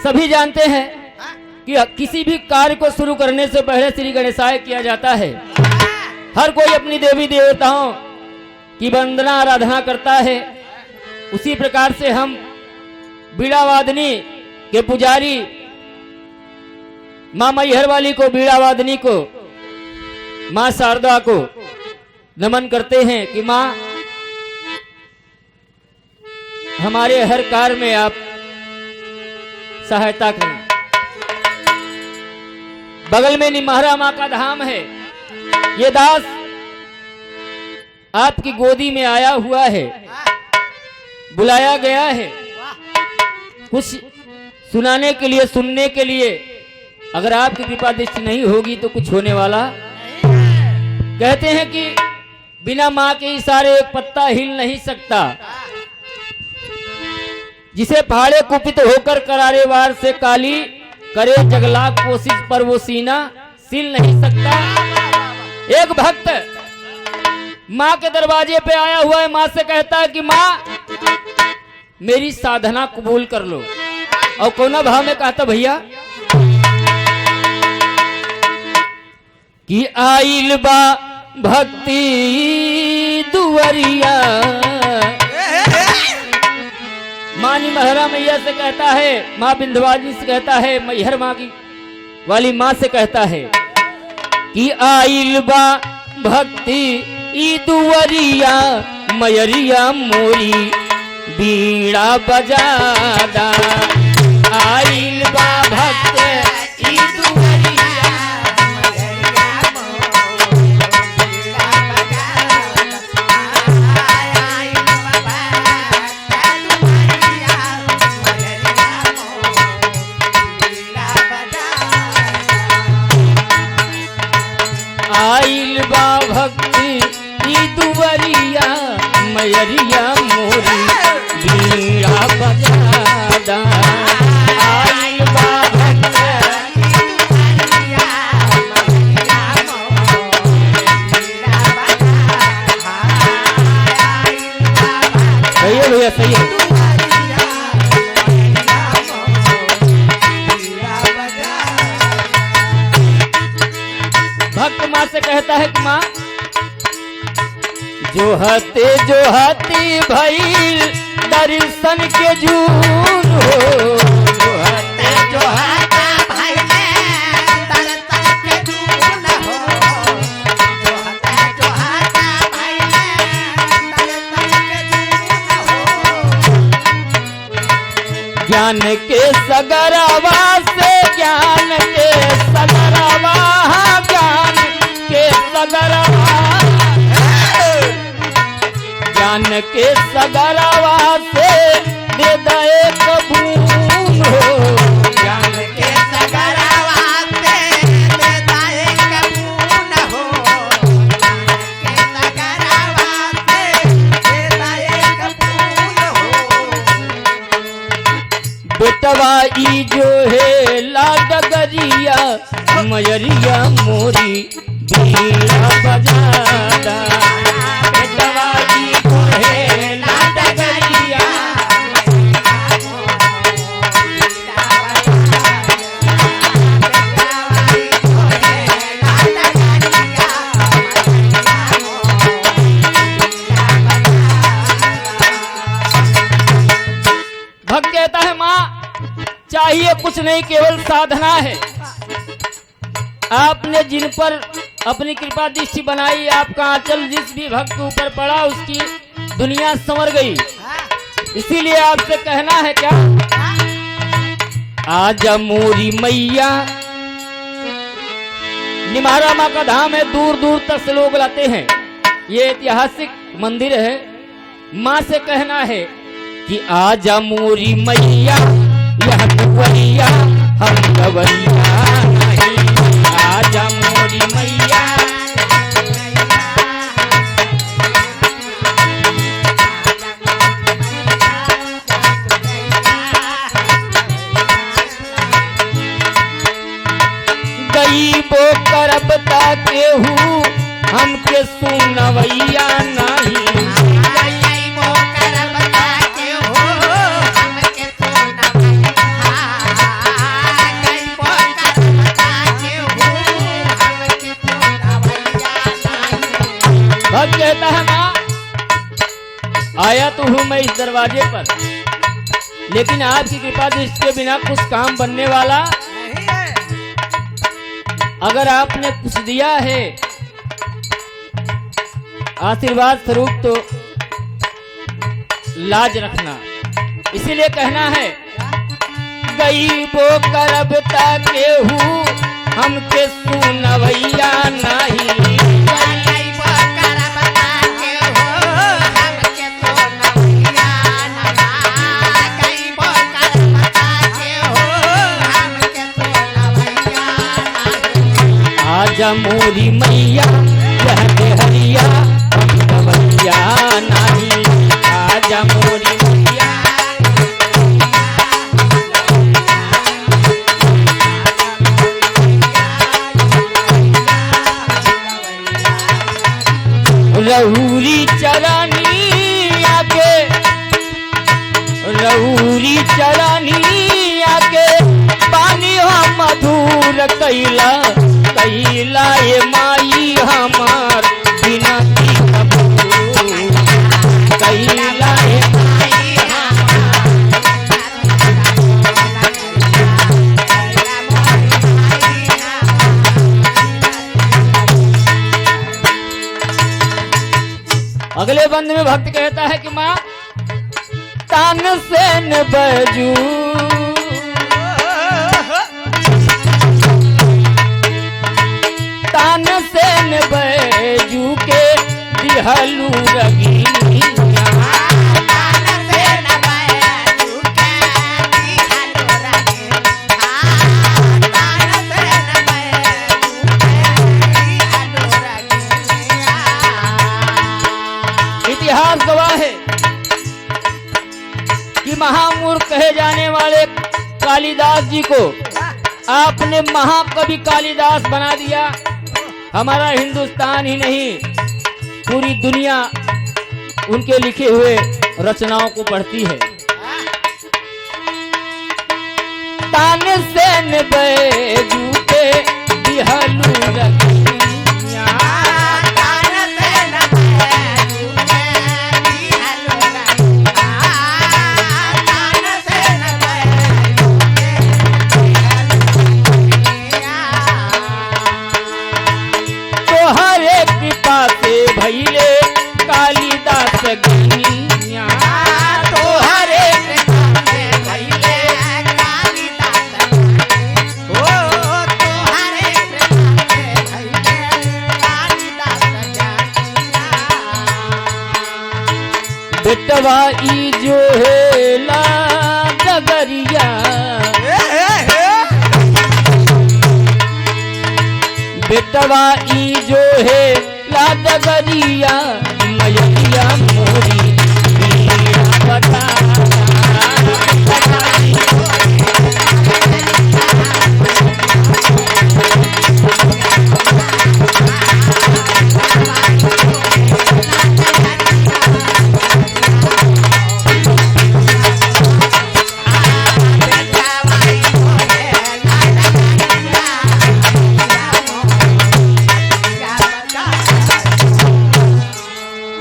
सभी जानते हैं कि किसी भी कार्य को शुरू करने से पहले श्री गणेशाय किया जाता है। हर कोई अपनी देवी देवताओं की वंदना आराधना करता है। उसी प्रकार से हम बीड़ा वादनी के पुजारी माँ मैहर वाली को, बीड़ा वादनी को, माँ शारदा को नमन करते हैं कि माँ हमारे हर कार्य में आप सहायता करें। बगल में निमहरा माँ का धाम है। ये दास आपकी गोदी में आया हुआ है, बुलाया गया है कुछ सुनाने के लिए, सुनने के लिए। अगर आपकी कृपा दृष्टि नहीं होगी तो कुछ होने वाला। कहते हैं कि बिना मां के इशारे एक पत्ता हिल नहीं सकता। जिसे फाड़े कुपित होकर करारे वार से काली करे जगला कोशिश पर वो सीना सिल नहीं सकता। एक भक्त मां के दरवाजे पे आया हुआ है। मां से कहता है कि मां मेरी साधना कबूल कर लो। और कोना भाव में कहता भैया कि आइल बा भक्ति दुवरिया। माँ निमहरा मैया से कहता है, माँ विंध्यवासिनी से कहता है, मैहर माँ की वाली माँ से कहता है कि आइल बा भक्ति ई दुवरिया मयरिया मोरी बीड़ा बजादा। आइल बा भक्त ई दुवरिया आइल बा भक्ति ई दुवरिया मयरिया मोरी बीड़ा बजादा। आइल बा भक्त सही है भैया, सही है। भक्त माँ से कहता है कि माँ जो हते भइल दर्शन के जून हो। जो हते भइल दर्शन के जून हो। जो हते भइल दर्शन के जून हो। ज्ञान के सगरवा से, ज्ञान के सगरवा, ज्ञान के सगरवा, ज्ञान के सगरवा से दे दे कबूल हो। ज्ञान के सगरवा से दे दे कबूल हो। ज्ञान के सगरवा से दे दे कबूल हो। बेटवा ई जो है लाडगरिया मयरिया मोरी बीड़ा बजादा। बेटवा ई जो है लाडगरिया भक्त कहता है माँ चाहिए कुछ नहीं, केवल साधना है। आपने जिन पर अपनी कृपा दृष्टि बनाई, आपका आंचल जिस भी भक्त के ऊपर पड़ा उसकी दुनिया संवर गई। इसीलिए आपसे कहना है क्या, आजा मोरी मैया। निमहरा माँ का धाम है, दूर दूर तक से लोग लाते हैं। ये ऐतिहासिक मंदिर है। माँ से कहना है कि आजा मोरी मैया, यह दुवरिया हम गवरिया नहीं। आजा मोरी मैया, गई वो करब केहू हमके सुनवैया नहीं। आया तो हूं मैं इस दरवाजे पर, लेकिन आपकी कृपा दृष्टि के बिना कुछ काम बनने वाला नहीं है। अगर आपने कुछ दिया है आशीर्वाद स्वरूप तो लाज रखना। इसीलिए कहना है गईबो करब केहू हमके सुनवैया नहीं। आजा मोरी मैया यह देहरिया सुनवैया नहीं। आजा मोरी मैया रहुरी चरानी आके, रहुरी चरानी आके पानी हम मधुर कैला कैला ये माई हमार बिना कैला ये माई अगले बंद में भक्त कहता है कि माँ तानसेन बैजू तानसेन बैजू के दिहलू रगीनिया। इतिहास गवाह है कि महामूर्ख कहे जाने वाले कालिदास जी को आपने महाकवि कालिदास बना दिया। हमारा हिंदुस्तान ही नहीं पूरी दुनिया उनके लिखे हुए रचनाओं को पढ़ती है। तानसेन बैजू के दिहलू रगीनिया। भैले कालिदास गीनिया तो हरे भैले कालिदास हो तो हरे भैले कालिदास बेटवा ई जो है ला डगरिया बेटवा ई जो है डगरिया मैया मोरी बता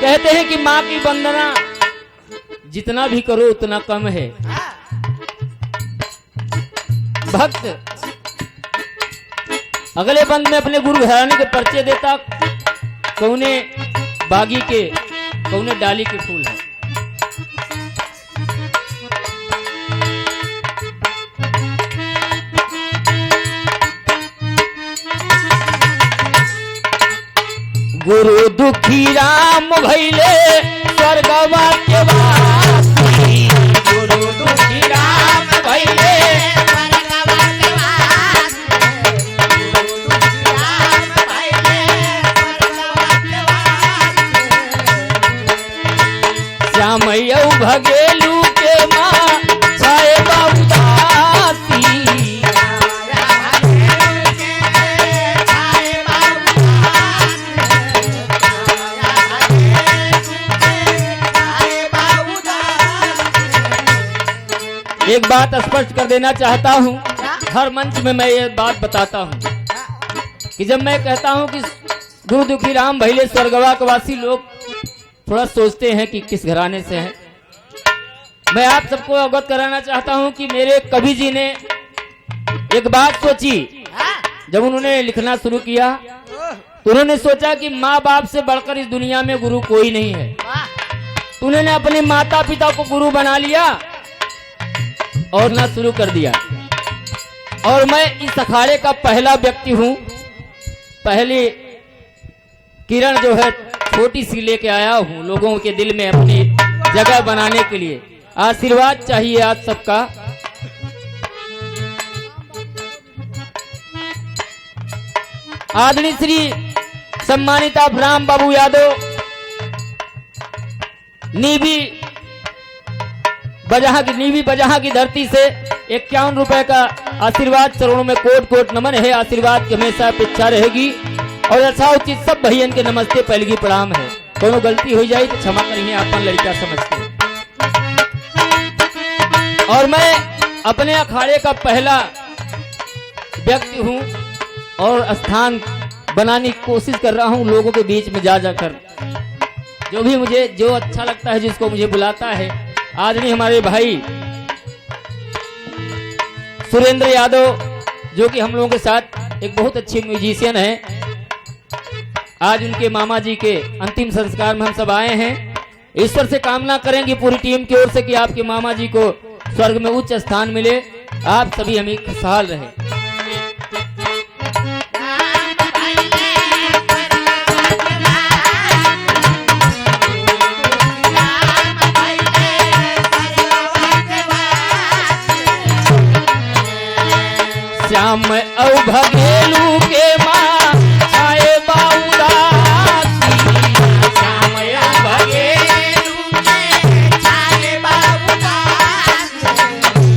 कहते हैं कि माँ की वंदना जितना भी करो उतना कम है। भक्त अगले बंद में अपने गुरु घराने के परिचय देता कौने बागी के कौने डाली के फूल है। गुरु दुखी राम भैले स्वर्गवा के वासी। गुरु दुखी राम भैले स्वर्गवा के वासी। गुरु दुखी राम भैले स्वर्गवा के वासी। श्याम यौ भगेलू के माँ साहेब उदासी। एक बात स्पष्ट कर देना चाहता हूं, हर मंच में मैं ये बात बताता हूं कि जब मैं कहता हूं कि गुरु दुखी राम भैले स्वर्गवा के वासी लोग थोड़ा सोचते हैं कि किस घराने से हैं। मैं आप सबको अवगत कराना चाहता हूं कि मेरे कवि जी ने एक बात सोची। जब उन्होंने लिखना शुरू किया तो उन्होंने सोचा कि माँ बाप से बढ़कर इस दुनिया में गुरु कोई नहीं है। तो उन्होंने अपने माता पिता को गुरु बना लिया और ना शुरू कर दिया। और मैं इस अखाड़े का पहला व्यक्ति हूं। पहली किरण जो है छोटी सी लेके आया हूं लोगों के दिल में अपनी जगह बनाने के लिए। आशीर्वाद चाहिए आप सबका। आदरणीय श्री सम्मानित राम बाबू यादव नीवी बजहा की धरती से 51 रुपए का आशीर्वाद चरणों में कोट कोट नमन है। आशीर्वाद की हमेशा अपेक्षा रहेगी। और अच्छा उचित सब भैयन के नमस्ते पहलगी प्रणाम है। कोनो गलती हो जाए तो क्षमा करिए, अपन लड़का समझते। और मैं अपने अखाड़े का पहला व्यक्ति हूं और स्थान बनाने की कोशिश कर रहा हूं लोगों के बीच में जा जाकर। जो भी मुझे जो अच्छा लगता है, जिसको मुझे बुलाता है। आदरणीय हमारे भाई सुरेंद्र यादव जो कि हम लोगों के साथ एक बहुत अच्छे म्यूजिशियन हैं। आज उनके मामा जी के अंतिम संस्कार में हम सब आए हैं। ईश्वर से कामना करेंगे पूरी टीम की ओर से कि आपके मामा जी को स्वर्ग में उच्च स्थान मिले। आप सभी हमें खुशहाल रहे। श्याम औ भगेलू के माँ छाए बाउदासी। श्याम औ भगेलू के छाए बाउदासी।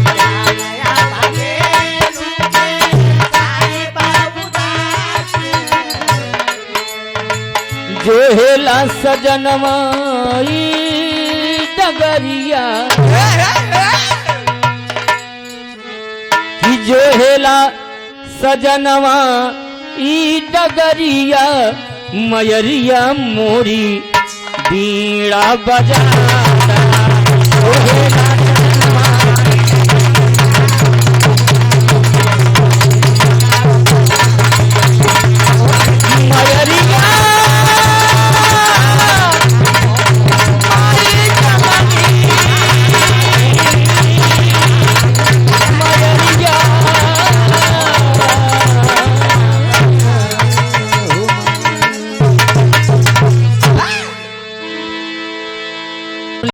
श्याम औ भगेलू के छाए बाउदासी। जो हेला सजनवाई डगरिया जो हेला सजनवा ई डगरिया मयरिया मोरी बीड़ा बजा।